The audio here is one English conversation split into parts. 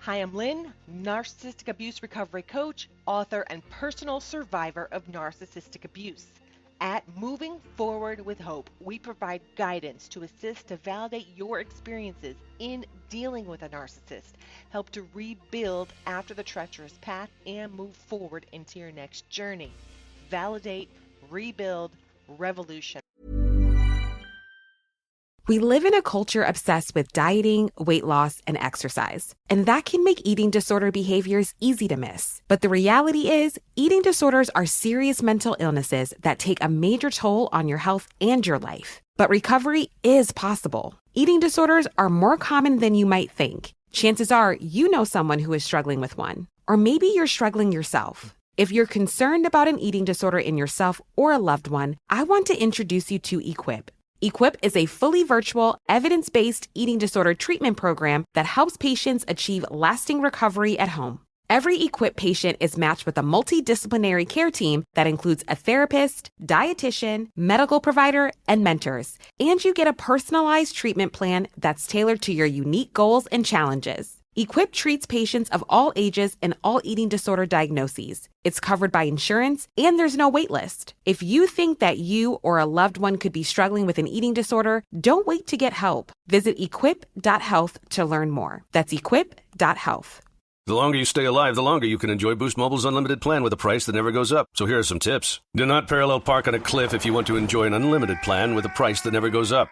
Hi, I'm Lynn, narcissistic abuse recovery coach, author, and personal survivor of narcissistic abuse. At Moving Forward with Hope, we provide guidance to assist to validate your experiences in dealing with a narcissist, help to rebuild after the treacherous path, and move forward into your next journey. Validate, rebuild, revolution. We live in a culture obsessed with dieting, weight loss, and exercise. And that can make eating disorder behaviors easy to miss. But the reality is, eating disorders are serious mental illnesses that take a major toll on your health and your life. But recovery is possible. Eating disorders are more common than you might think. Chances are you know someone who is struggling with one. Or maybe you're struggling yourself. If you're concerned about an eating disorder in yourself or a loved one, I want to introduce you to Equip. Equip is a fully virtual, evidence-based eating disorder treatment program that helps patients achieve lasting recovery at home. Every Equip patient is matched with a multidisciplinary care team that includes a therapist, dietitian, medical provider, and mentors. And you get a personalized treatment plan that's tailored to your unique goals and challenges. Equip treats patients of all ages and all eating disorder diagnoses. It's covered by insurance, and there's no wait list. If you think that you or a loved one could be struggling with an eating disorder, don't wait to get help. Visit equip.health to learn more. That's equip.health. The longer you stay alive, the longer you can enjoy Boost Mobile's unlimited plan with a price that never goes up. So here are some tips. Do not parallel park on a cliff if you want to enjoy an unlimited plan with a price that never goes up.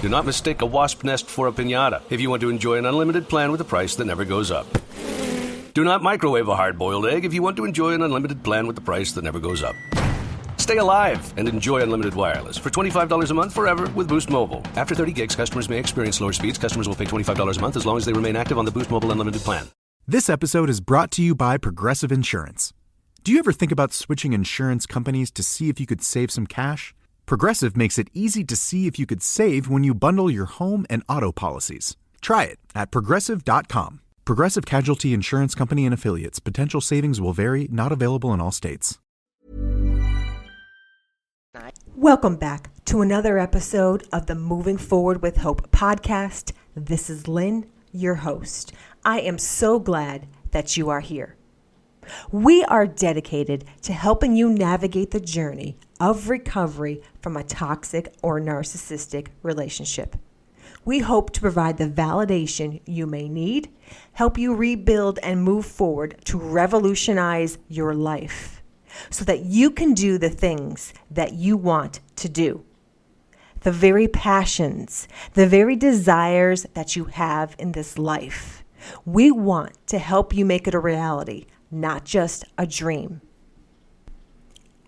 Do not mistake a wasp nest for a piñata if you want to enjoy an unlimited plan with a price that never goes up. Do not microwave a hard-boiled egg if you want to enjoy an unlimited plan with the price that never goes up. Stay alive and enjoy unlimited wireless for $25 a month forever with Boost Mobile. After 30 gigs, customers may experience lower speeds. Customers will pay $25 a month as long as they remain active on the Boost Mobile Unlimited plan. This episode is brought to you by Progressive Insurance. Do you ever think about switching insurance companies to see if you could save some cash? Progressive makes it easy to see if you could save when you bundle your home and auto policies. Try it at Progressive.com. Progressive Casualty Insurance Company and Affiliates. Potential savings will vary. Not available in all states. Welcome back to another episode of the Moving Forward with Hope podcast. This is Lynn, your host. I am so glad that you are here. We are dedicated to helping you navigate the journey of recovery from a toxic or narcissistic relationship. We hope to provide the validation you may need, help you rebuild and move forward to revolutionize your life so that you can do the things that you want to do. The very passions, the very desires that you have in this life. We want to help you make it a reality, not just a dream.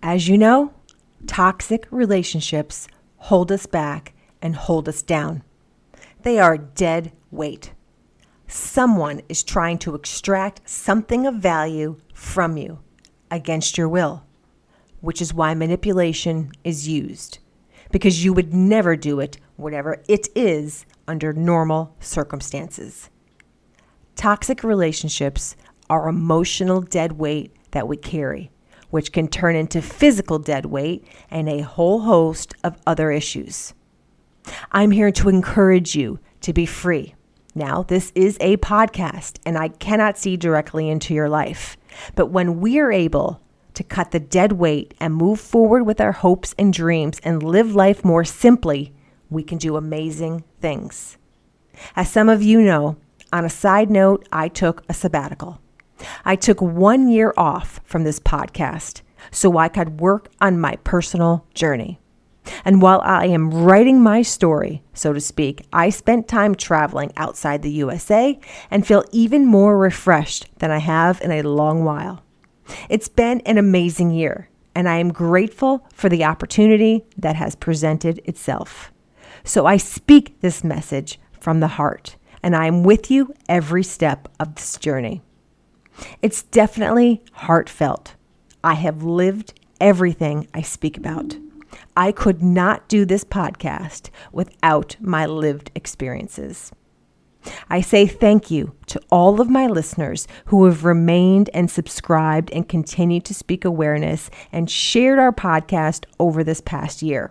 As you know, toxic relationships hold us back and hold us down. They are dead weight. Someone is trying to extract something of value from you against your will, which is why manipulation is used, because you would never do it, whatever it is, under normal circumstances. Toxic relationships are emotional dead weight that we carry, which can turn into physical dead weight and a whole host of other issues. I'm here to encourage you to be free. Now, this is a podcast, and I cannot see directly into your life. But when we are able to cut the dead weight and move forward with our hopes and dreams and live life more simply, we can do amazing things. As some of you know, on a side note, I took a sabbatical. I took 1 year off from this podcast so I could work on my personal journey. And while I am writing my story, so to speak, I spent time traveling outside the USA and feel even more refreshed than I have in a long while. It's been an amazing year, and I am grateful for the opportunity that has presented itself. So I speak this message from the heart, and I am with you every step of this journey. It's definitely heartfelt. I have lived everything I speak about. I could not do this podcast without my lived experiences. I say thank you to all of my listeners who have remained and subscribed and continue to speak awareness and shared our podcast over this past year.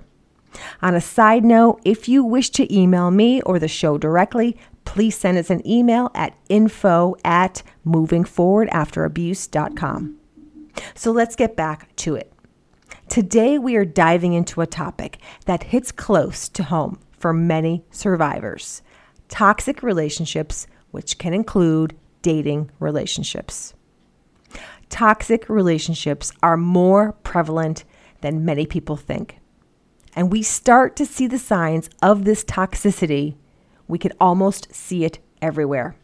On a side note, if you wish to email me or the show directly, please send us an email at info@movingforwardafterabuse.com. So let's get back to it. Today we are diving into a topic that hits close to home for many survivors: toxic relationships, which can include dating relationships. Toxic relationships are more prevalent than many people think. And we start to see the signs of this toxicity. We can almost see it everywhere.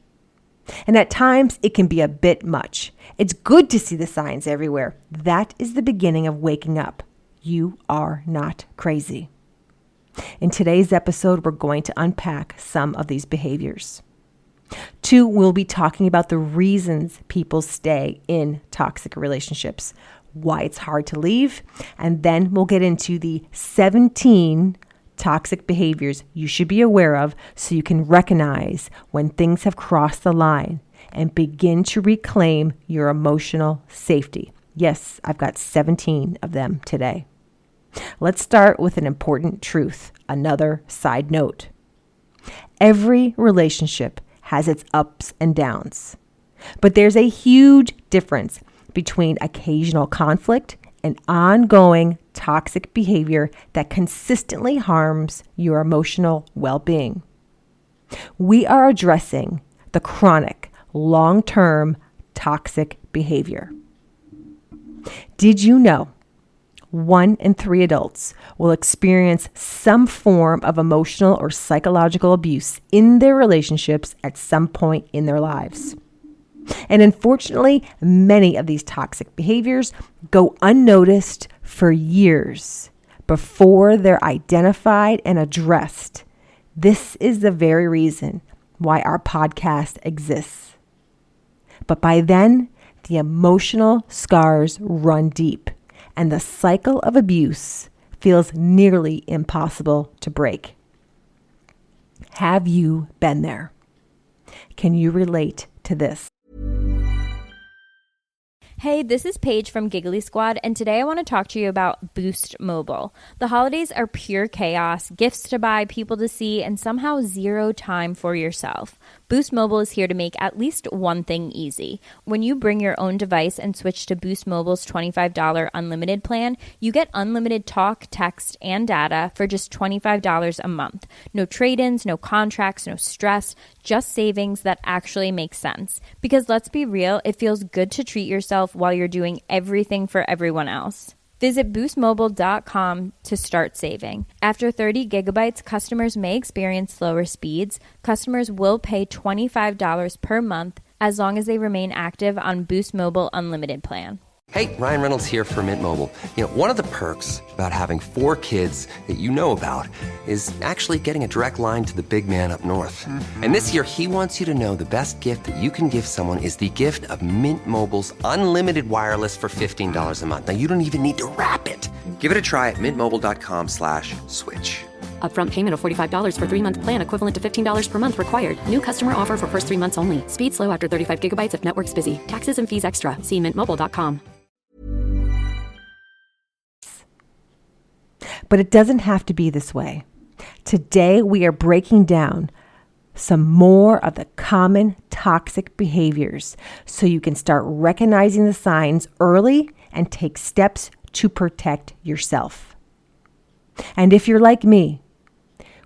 And at times, it can be a bit much. It's good to see the signs everywhere. That is the beginning of waking up. You are not crazy. In today's episode, we're going to unpack some of these behaviors. 2, we'll be talking about the reasons people stay in toxic relationships, why it's hard to leave, and then we'll get into the 17 toxic behaviors you should be aware of so you can recognize when things have crossed the line and begin to reclaim your emotional safety. Yes, I've got 17 of them today. Let's start with an important truth, another side note. Every relationship has its ups and downs, but there's a huge difference between occasional conflict and ongoing toxic behavior that consistently harms your emotional well-being. We are addressing the chronic, long-term toxic behavior. Did you know 1 in 3 adults will experience some form of emotional or psychological abuse in their relationships at some point in their lives? And unfortunately, many of these toxic behaviors go unnoticed for years before they're identified and addressed. This is the very reason why our podcast exists. But by then, the emotional scars run deep, and the cycle of abuse feels nearly impossible to break. Have you been there? Can you relate to this? Hey, this is Paige from Giggly Squad, and today I want to talk to you about Boost Mobile. The holidays are pure chaos, gifts to buy, people to see, and somehow zero time for yourself. Boost Mobile is here to make at least one thing easy. When you bring your own device and switch to Boost Mobile's $25 unlimited plan, you get unlimited talk, text, and data for just $25 a month. No trade-ins, no contracts, no stress, just savings that actually make sense. Because let's be real, it feels good to treat yourself while you're doing everything for everyone else. Visit boostmobile.com to start saving. After 30 gigabytes, customers may experience slower speeds. Customers will pay $25 per month as long as they remain active on Boost Mobile Unlimited plan. Hey, Ryan Reynolds here from Mint Mobile. You know, one of the perks about having 4 kids that you know about is actually getting a direct line to the big man up north. And this year, he wants you to know the best gift that you can give someone is the gift of Mint Mobile's unlimited wireless for $15 a month. Now, you don't even need to wrap it. Give it a try at mintmobile.com/switch. Upfront payment of $45 for 3-month plan, equivalent to $15 per month required. New customer offer for first 3 months only. Speed slow after 35 gigabytes if network's busy. Taxes and fees extra. See mintmobile.com. But it doesn't have to be this way. Today, we are breaking down some more of the common toxic behaviors so you can start recognizing the signs early and take steps to protect yourself. And if you're like me,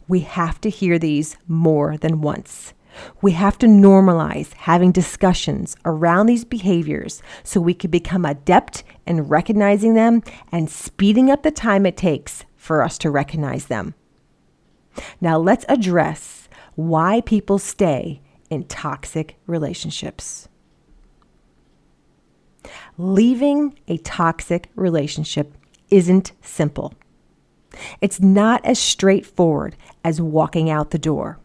we have to hear these more than once. We have to normalize having discussions around these behaviors so we can become adept in recognizing them and speeding up the time it takes for us to recognize them. Now let's address why people stay in toxic relationships. Leaving a toxic relationship isn't simple. It's not as straightforward as walking out the door.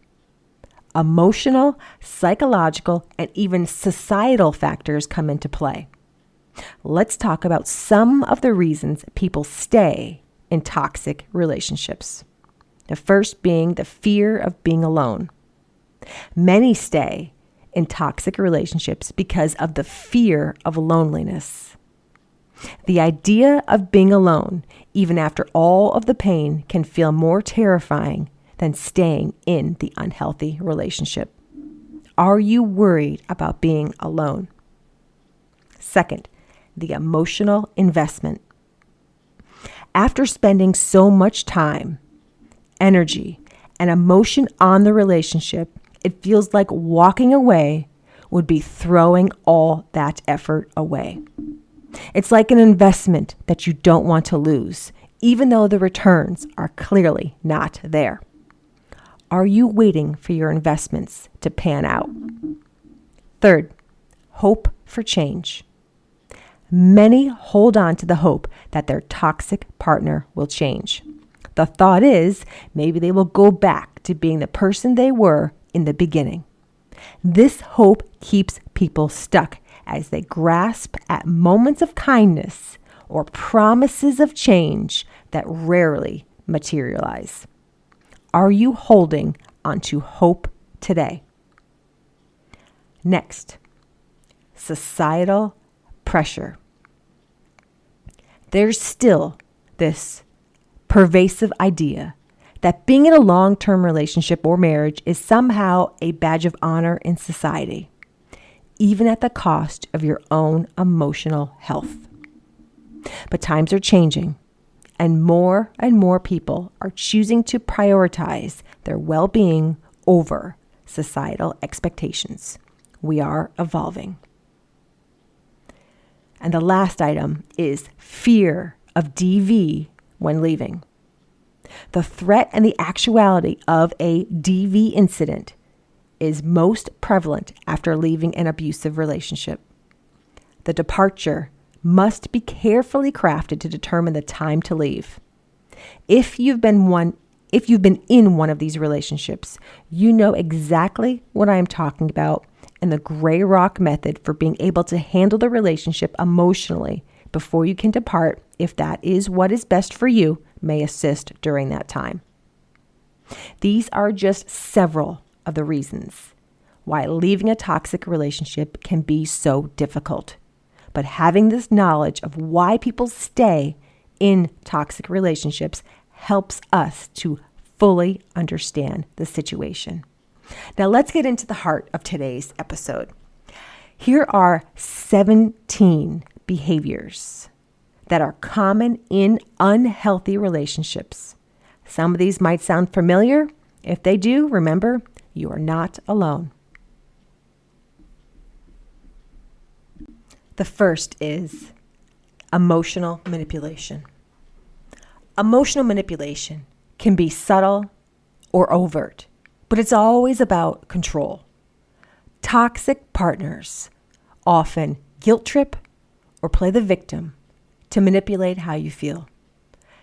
Emotional, psychological, and even societal factors come into play. Let's talk about some of the reasons people stay in toxic relationships. The first being the fear of being alone. Many stay in toxic relationships because of the fear of loneliness. The idea of being alone, even after all of the pain, can feel more terrifying than staying in the unhealthy relationship. Are you worried about being alone? Second, the emotional investment. After spending so much time, energy, and emotion on the relationship, it feels like walking away would be throwing all that effort away. It's like an investment that you don't want to lose, even though the returns are clearly not there. Are you waiting for your investments to pan out? Third, hope for change. Many hold on to the hope that their toxic partner will change. The thought is maybe they will go back to being the person they were in the beginning. This hope keeps people stuck as they grasp at moments of kindness or promises of change that rarely materialize. Are you holding onto hope today? Next, societal pressure. There's still this pervasive idea that being in a long-term relationship or marriage is somehow a badge of honor in society, even at the cost of your own emotional health. But times are changing, and more people are choosing to prioritize their well-being over societal expectations. We are evolving. And the last item is fear of DV when leaving. The threat and the actuality of a DV incident is most prevalent after leaving an abusive relationship. The departure must be carefully crafted to determine the time to leave. If you've been in one of these relationships, you know exactly what I am talking about, and the gray rock method for being able to handle the relationship emotionally before you can depart, if that is what is best for you, may assist during that time. These are just several of the reasons why leaving a toxic relationship can be so difficult. But having this knowledge of why people stay in toxic relationships helps us to fully understand the situation. Now let's get into the heart of today's episode. Here are 17 behaviors that are common in unhealthy relationships. Some of these might sound familiar. If they do, remember, you are not alone. The first is emotional manipulation. Emotional manipulation can be subtle or overt, but it's always about control. Toxic partners often guilt trip or play the victim to manipulate how you feel.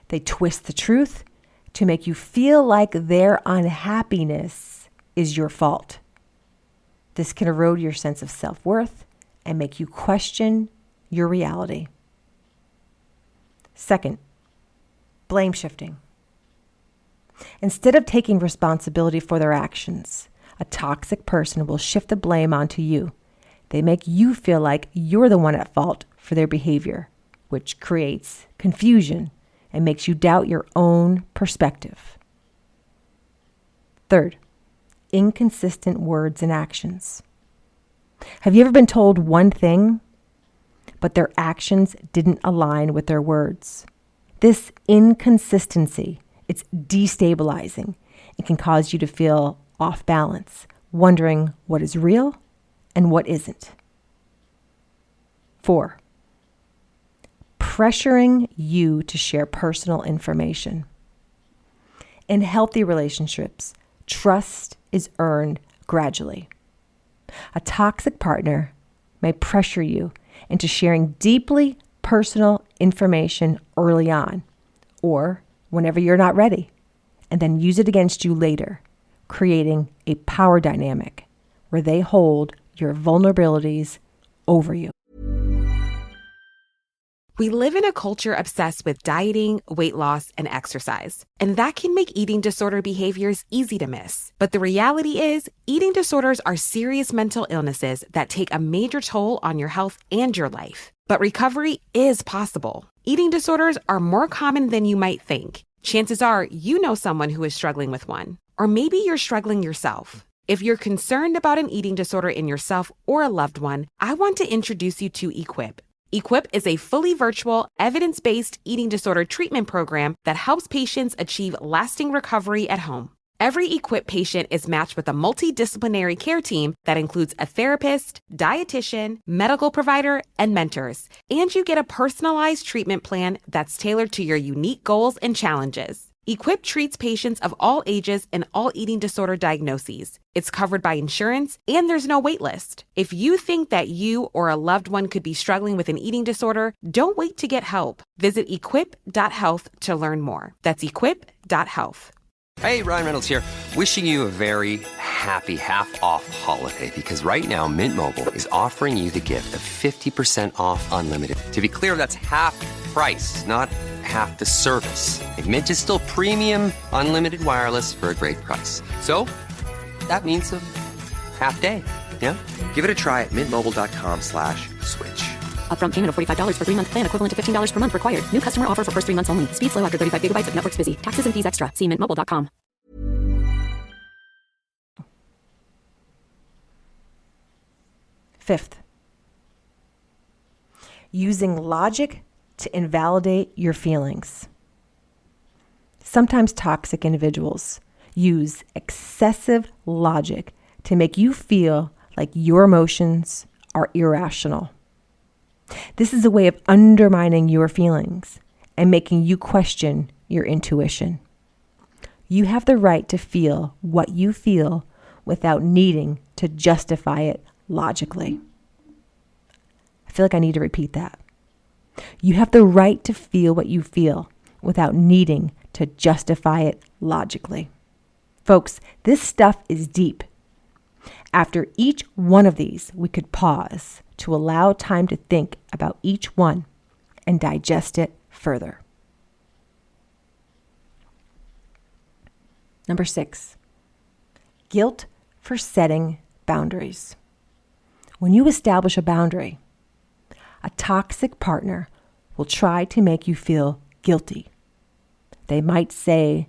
They twist the truth to make you feel like their unhappiness is your fault. This can erode your sense of self-worth and make you question your reality. Second, blame shifting. Instead of taking responsibility for their actions, a toxic person will shift the blame onto you. They make you feel like you're the one at fault for their behavior, which creates confusion and makes you doubt your own perspective. Third, inconsistent words and actions. Have you ever been told one thing, but their actions didn't align with their words? This inconsistency, it's destabilizing. It can cause you to feel off balance, wondering what is real and what isn't. 4, pressuring you to share personal information. In healthy relationships, trust is earned gradually. A toxic partner may pressure you into sharing deeply personal information early on or whenever you're not ready, and then use it against you later, creating a power dynamic where they hold your vulnerabilities over you. We live in a culture obsessed with dieting, weight loss, and exercise. And that can make eating disorder behaviors easy to miss. But the reality is, eating disorders are serious mental illnesses that take a major toll on your health and your life. But recovery is possible. Eating disorders are more common than you might think. Chances are you know someone who is struggling with one. Or maybe you're struggling yourself. If you're concerned about an eating disorder in yourself or a loved one, I want to introduce you to Equip. Equip is a fully virtual, evidence-based eating disorder treatment program that helps patients achieve lasting recovery at home. Every Equip patient is matched with a multidisciplinary care team that includes a therapist, dietitian, medical provider, and mentors. And you get a personalized treatment plan that's tailored to your unique goals and challenges. Equip treats patients of all ages and all eating disorder diagnoses. It's covered by insurance, and there's no wait list. If you think that you or a loved one could be struggling with an eating disorder, don't wait to get help. Visit equip.health to learn more. That's equip.health. Hey, Ryan Reynolds here. Wishing you a very happy half-off holiday because right now Mint Mobile is offering you the gift of 50% off unlimited. To be clear, that's half price, not half the service. Like Mint is still premium, unlimited wireless for a great price. So that means a half day. Yeah? Give it a try at mintmobile.com/switch. Upfront payment of $45 for 3-month plan equivalent to $15 per month required. New customer offer for first 3 months only. Speed slow after 35 gigabytes if network's busy. Taxes and fees extra. See mintmobile.com. Fifth, using logic to invalidate your feelings. Sometimes toxic individuals use excessive logic to make you feel like your emotions are irrational. This is a way of undermining your feelings and making you question your intuition. You have the right to feel what you feel without needing to justify it logically. I feel like I need to repeat that. You have the right to feel what you feel without needing to justify it logically. Folks, this stuff is deep. After each one of these, we could pause to allow time to think about each one and digest it further. Number 6, guilt for setting boundaries. When you establish a boundary, a toxic partner will try to make you feel guilty. They might say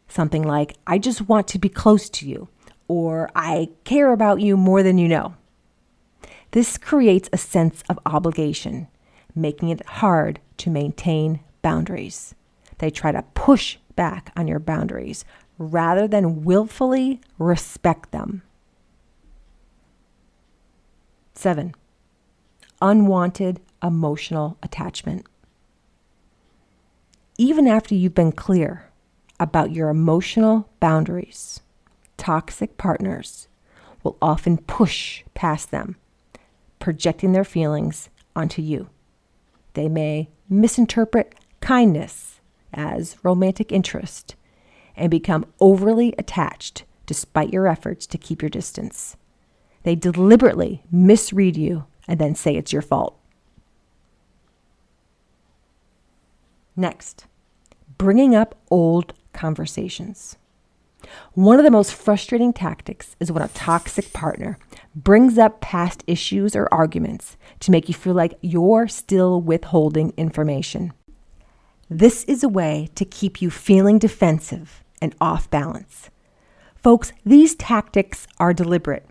something like, I just want to be close to you, or I care about you more than you know. This creates a sense of obligation, making it hard to maintain boundaries. They try to push back on your boundaries rather than willfully respect them. 7, unwanted emotional attachment. Even after you've been clear about your emotional boundaries, toxic partners will often push past them, projecting their feelings onto you. They may misinterpret kindness as romantic interest and become overly attached despite your efforts to keep your distance. They deliberately misread you and then say it's your fault. Next, bringing up old conversations. One of the most frustrating tactics is when a toxic partner brings up past issues or arguments to make you feel like you're still withholding information. This is a way to keep you feeling defensive and off balance. Folks, these tactics are deliberate.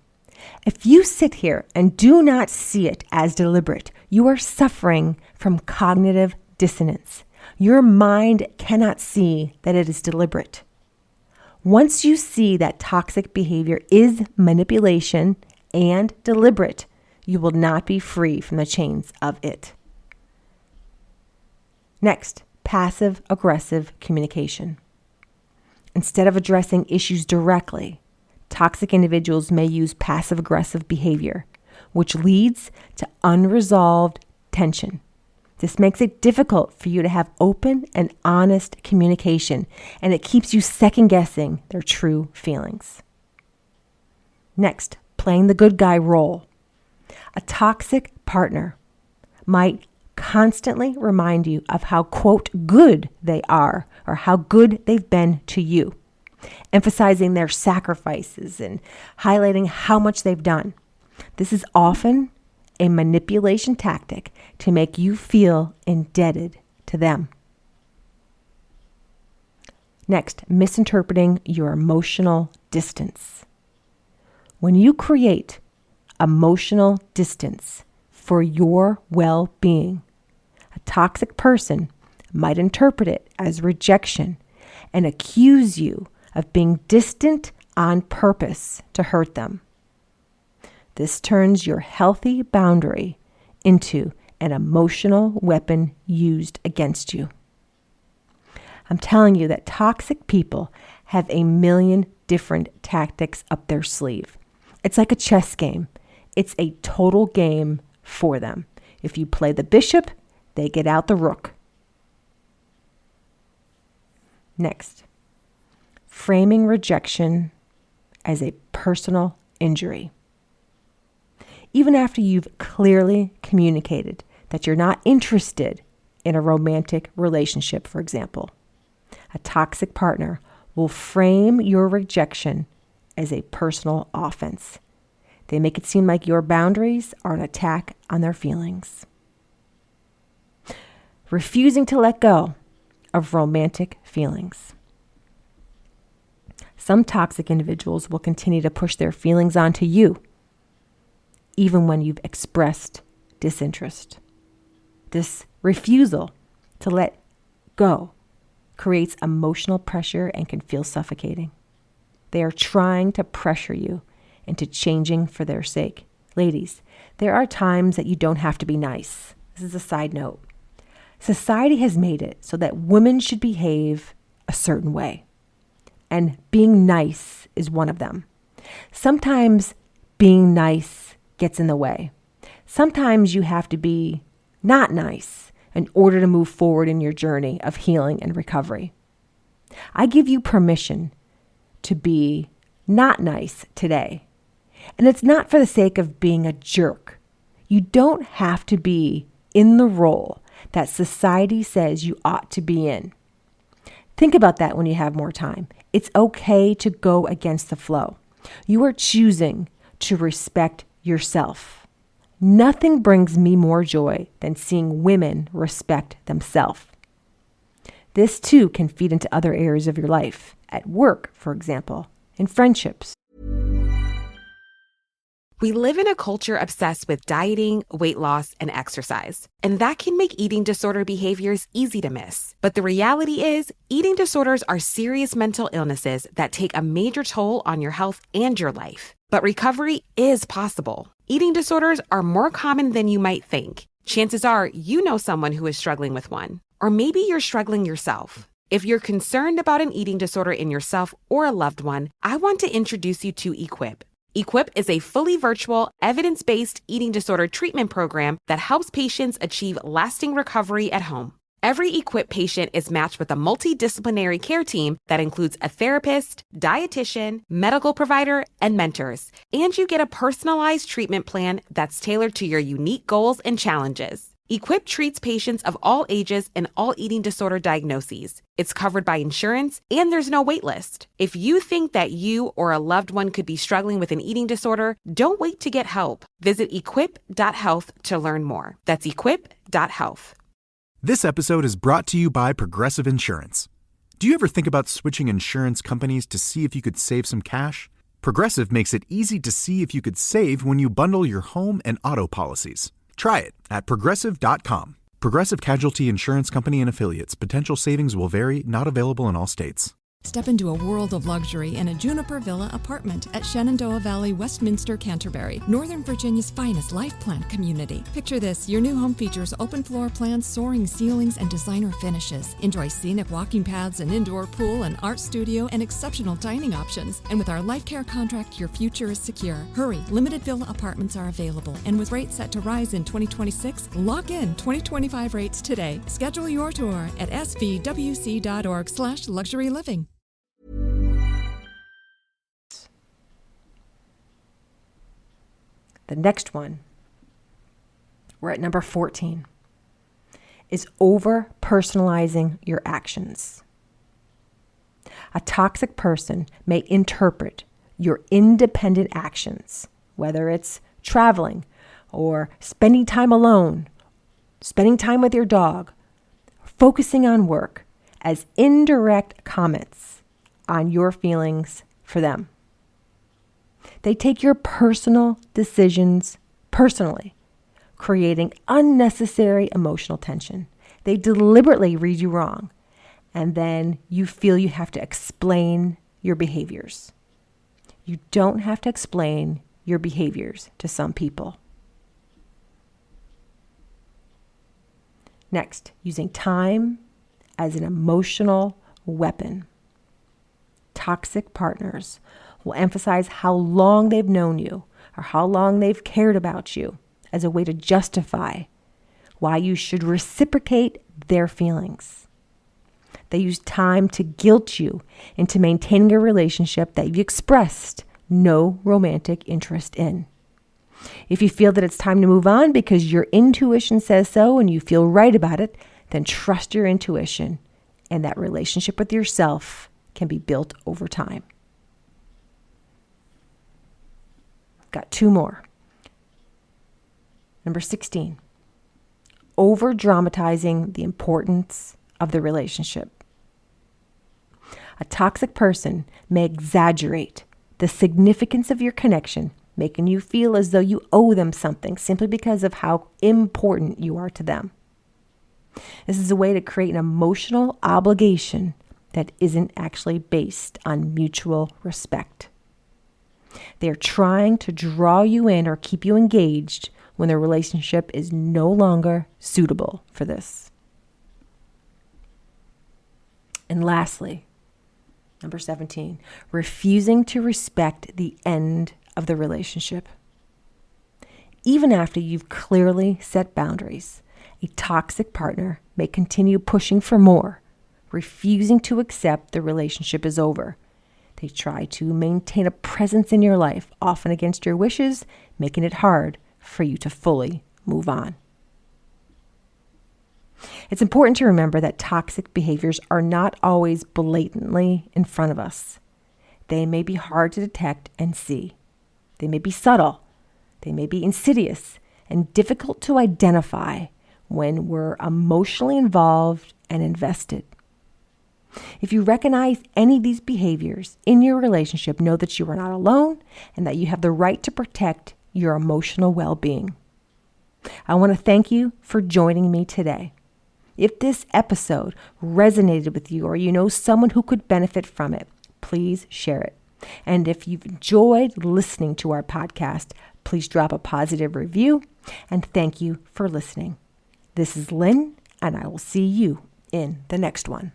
If you sit here and do not see it as deliberate, you are suffering from cognitive dissonance. Your mind cannot see that it is deliberate. Once you see that toxic behavior is manipulation and deliberate, you will not be free from the chains of it. Next, passive-aggressive communication. Instead of addressing issues directly, toxic individuals may use passive-aggressive behavior, which leads to unresolved tension. This makes it difficult for you to have open and honest communication, and it keeps you second-guessing their true feelings. Next, playing the good guy role. A toxic partner might constantly remind you of how, quote, good they are or how good they've been to you, emphasizing their sacrifices and highlighting how much they've done. This is often a manipulation tactic to make you feel indebted to them. Next, misinterpreting your emotional distance. When you create emotional distance for your well-being, a toxic person might interpret it as rejection and accuse you of being distant on purpose to hurt them. This turns your healthy boundary into an emotional weapon used against you. I'm telling you that toxic people have a million different tactics up their sleeve. It's like a chess game. It's a total game for them. If you play the bishop, they get out the rook. Next, framing rejection as a personal injury. Even after you've clearly communicated that you're not interested in a romantic relationship, for example, a toxic partner will frame your rejection as a personal offense. They make it seem like your boundaries are an attack on their feelings. Refusing to let go of romantic feelings. Some toxic individuals will continue to push their feelings onto you, even when you've expressed disinterest. This refusal to let go creates emotional pressure and can feel suffocating. They are trying to pressure you into changing for their sake. Ladies, there are times that you don't have to be nice. This is a side note. Society has made it so that women should behave a certain way, and being nice is one of them. Sometimes being nice gets in the way. Sometimes you have to be not nice in order to move forward in your journey of healing and recovery. I give you permission to be not nice today. And it's not for the sake of being a jerk. You don't have to be in the role that society says you ought to be in. Think about that when you have more time. It's okay to go against the flow. You are choosing to respect yourself. Nothing brings me more joy than seeing women respect themselves. This too can feed into other areas of your life, at work, for example, in friendships. We live in a culture obsessed with dieting, weight loss, and exercise. And that can make eating disorder behaviors easy to miss. But the reality is, eating disorders are serious mental illnesses that take a major toll on your health and your life. But recovery is possible. Eating disorders are more common than you might think. Chances are you know someone who is struggling with one. Or maybe you're struggling yourself. If you're concerned about an eating disorder in yourself or a loved one, I want to introduce you to Equip. Equip is a fully virtual, evidence-based eating disorder treatment program that helps patients achieve lasting recovery at home. Every Equip patient is matched with a multidisciplinary care team that includes a therapist, dietitian, medical provider, and mentors. And you get a personalized treatment plan that's tailored to your unique goals and challenges. Equip treats patients of all ages and all eating disorder diagnoses. It's covered by insurance, and there's no wait list. If you think that you or a loved one could be struggling with an eating disorder, don't wait to get help. Visit equip.health to learn more. That's equip.health. This episode is brought to you by Progressive Insurance. Do you ever think about switching insurance companies to see if you could save some cash? Progressive makes it easy to see if you could save when you bundle your home and auto policies. Try it at Progressive.com. Progressive Casualty Insurance Company and Affiliates. Potential savings will vary, not available in all states. Step into a world of luxury in a Juniper Villa apartment at Shenandoah Valley, Westminster, Canterbury, Northern Virginia's finest life plan community. Picture this, your new home features open floor plans, soaring ceilings, and designer finishes. Enjoy scenic walking paths, an indoor pool, an art studio, and exceptional dining options. And with our Life Care contract, your future is secure. Hurry, limited villa apartments are available. And with rates set to rise in 2026, lock in 2025 rates today. Schedule your tour at svwc.org/luxuryliving. The next one, we're at number 14, is over-personalizing your actions. A toxic person may interpret your independent actions, whether it's traveling or spending time alone, spending time with your dog, focusing on work, as indirect comments on your feelings for them. They take your personal decisions personally, creating unnecessary emotional tension. They deliberately read you wrong, and then you feel you have to explain your behaviors. You don't have to explain your behaviors to some people. Next, using time as an emotional weapon. Toxic partners will emphasize how long they've known you or how long they've cared about you as a way to justify why you should reciprocate their feelings. They use time to guilt you into maintaining a relationship that you've expressed no romantic interest in. If you feel that it's time to move on because your intuition says so and you feel right about it, then trust your intuition, and that relationship with yourself can be built over time. Got 2 more. Number 16, over-dramatizing the importance of the relationship. A toxic person may exaggerate the significance of your connection, making you feel as though you owe them something simply because of how important you are to them. This is a way to create an emotional obligation that isn't actually based on mutual respect. They're trying to draw you in or keep you engaged when their relationship is no longer suitable for this. And lastly, number 17, refusing to respect the end of the relationship. Even after you've clearly set boundaries, a toxic partner may continue pushing for more, refusing to accept the relationship is over. They try to maintain a presence in your life, often against your wishes, making it hard for you to fully move on. It's important to remember that toxic behaviors are not always blatantly in front of us. They may be hard to detect and see. They may be subtle. They may be insidious and difficult to identify when we're emotionally involved and invested. If you recognize any of these behaviors in your relationship, know that you are not alone and that you have the right to protect your emotional well-being. I want to thank you for joining me today. If this episode resonated with you or you know someone who could benefit from it, please share it. And if you've enjoyed listening to our podcast, please drop a positive review, and thank you for listening. This is Lynn, and I will see you in the next one.